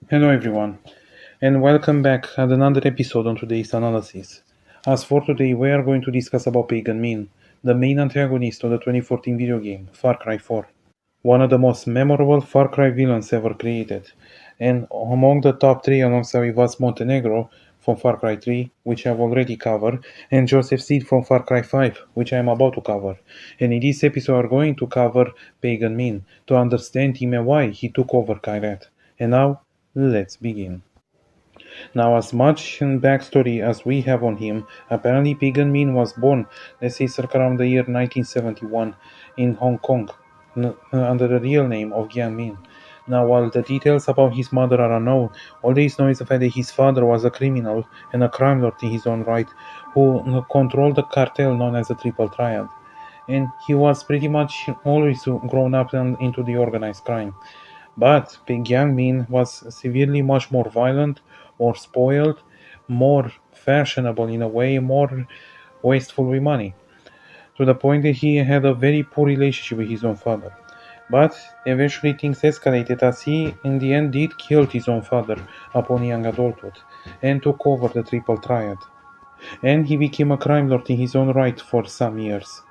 Hello everyone, and welcome back at another episode on today's analysis. As for today, we are going to discuss about Pagan Min, the main antagonist of the 2014 video game, Far Cry 4. One of the most memorable Far Cry villains ever created, and among the top 3 alongside Vas Montenegro from Far Cry 3, which I've already covered, and Joseph Seed from Far Cry 5, which I am about to cover. And in this episode, we're going to cover Pagan Min, to understand him and why he took over Kyrat. And now, let's begin. Now, as much backstory as we have on him, apparently Pagan Min was born, let's say, circa around the year 1971 in Hong Kong, under the real name of Jiang Min. Now, while the details about his mother are unknown, all there is known is the fact that his father was a criminal and a crime lord in his own right, who controlled the cartel known as the Triple Triad. And he was pretty much always grown up into the organized crime. But Pyongyang Min was severely much more violent, more spoiled, more fashionable in a way, more wasteful with money, to the point that he had a very poor relationship with his own father. But eventually things escalated as he, in the end, did kill his own father upon young adulthood and took over the Triple Triad. And he became a crime lord in his own right for some years.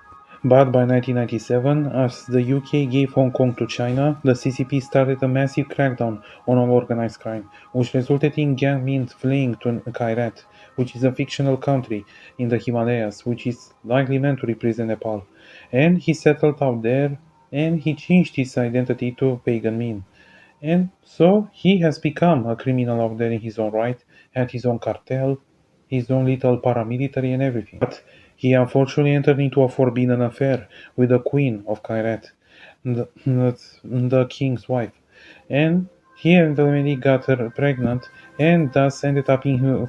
But by 1997, as the UK gave Hong Kong to China, the CCP started a massive crackdown on all organized crime, which resulted in Jiang Min fleeing to Kairat, which is a fictional country in the Himalayas, which is likely meant to represent Nepal. And he settled out there, and he changed his identity to Pagan Min. And so he has become a criminal out there in his own right, had his own cartel, his own little paramilitary and everything. But he unfortunately entered into a forbidden affair with the queen of Kairat, the king's wife. And he eventually got her pregnant and thus ended up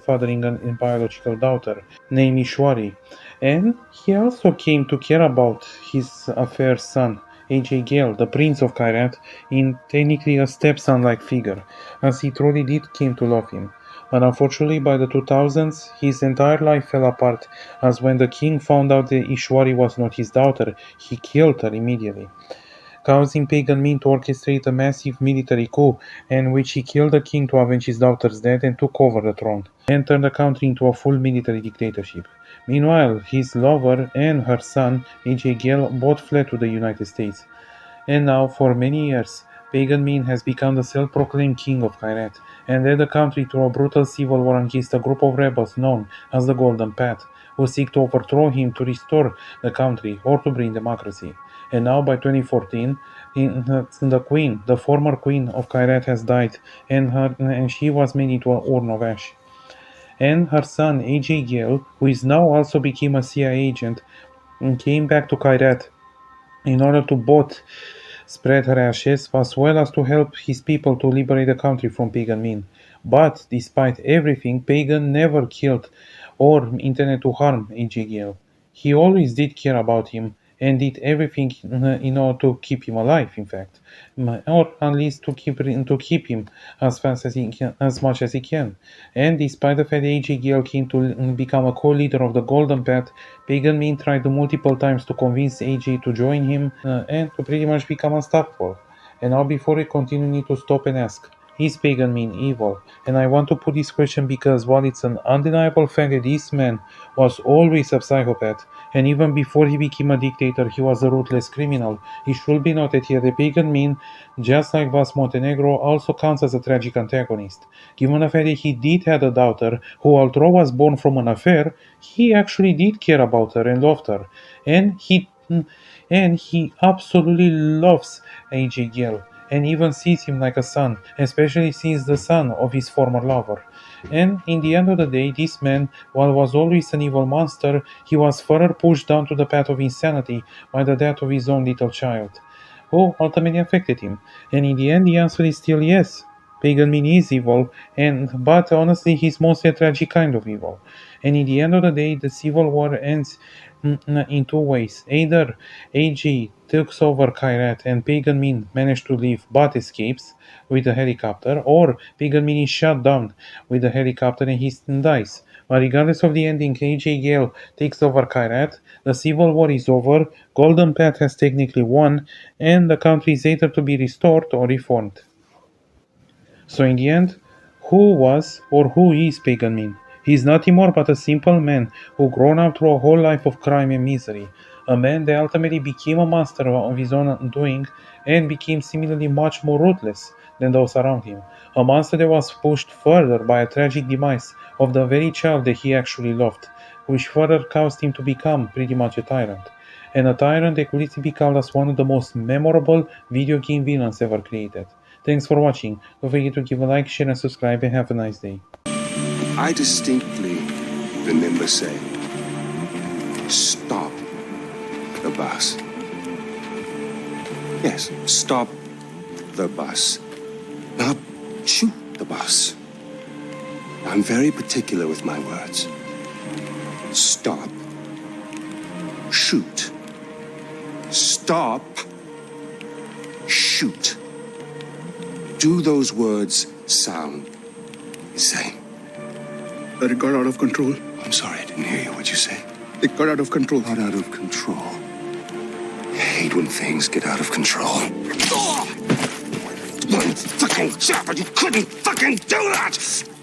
fathering a biological daughter named Ishwari. And he also came to care about his affair son, A.J. Gale, the Prince of Kairat, in technically a stepson-like figure, as he truly did came to love him. But unfortunately, by the 2000s, his entire life fell apart, as when the king found out that Ishwari was not his daughter, he killed her immediately, causing Pagan Min to orchestrate a massive military coup in which he killed the king to avenge his daughter's death and took over the throne, and turned the country into a full military dictatorship. Meanwhile, his lover and her son, A.J. Gale, both fled to the United States. And now, for many years, Pagan Min has become the self-proclaimed king of Kairat, and led the country through a brutal civil war against a group of rebels known as the Golden Path, who seek to overthrow him to restore the country or to bring democracy. And now, by 2014, the queen, the former queen of Kairat, has died, and she was made into an urn of ash. And her son, A.J. Gale, who is now also became a CIA agent, came back to Kairat in order to both spread her ashes as well as to help his people to liberate the country from Pagan Min. But despite everything, Pagan never killed or intended to harm Ezekiel. He always did care about him and did everything in order to keep him alive, in fact, or at least to keep him as fast as he can, as much as he can. And despite the fact that Ezekiel came to become a co-leader of the Golden Path, Pagan Min tried multiple times to convince AJ to join him and to pretty much become unstoppable. And now, before we continue, we need to stop and ask: is Pagan Min evil? And I want to put this question because while it's an undeniable fact that this man was always a psychopath, and even before he became a dictator, he was a ruthless criminal, it should be noted here that Pagan Min, just like Vas Montenegro, also counts as a tragic antagonist. Given the fact that he did have a daughter who, although was born from an affair, he actually did care about her and loved her, and he absolutely loves AJ Gill and even sees him like a son, especially since the son of his former lover. And in the end of the day, this man, while was always an evil monster, he was further pushed down to the path of insanity by the death of his own little child, who ultimately affected him. And in the end, the answer is still yes. Pagan Min is evil, but honestly, he's mostly a tragic kind of evil. And in the end of the day, the civil war ends in two ways. Either AG takes over Kairat and Pagan Min managed to leave but escapes with a helicopter, or Pagan Min is shot down with a helicopter and he dies. But regardless of the ending, AJ Gale takes over Kairat, the civil war is over, Golden Path has technically won, and the country is either to be restored or reformed. So in the end, who was or who is Pagan Min? He is nothing more but a simple man who grown up through a whole life of crime and misery. A man that ultimately became a master of his own doing and became similarly much more ruthless than those around him. A monster that was pushed further by a tragic demise of the very child that he actually loved, which further caused him to become pretty much a tyrant. And a tyrant that could easily be called as one of the most memorable video game villains ever created. Thanks for watching. Don't forget to give a like, share and subscribe and have a nice day. I distinctly remember saying, stop the bus. Yes, stop the bus. Not shoot the bus. I'm very particular with my words. Stop. Shoot. Stop. Shoot. Do those words sound the same? That it got out of control. I'm sorry, I didn't hear you. What'd you say? It got out of control. Got out of control. I hate when things get out of control. One fucking job, but you couldn't fucking do that!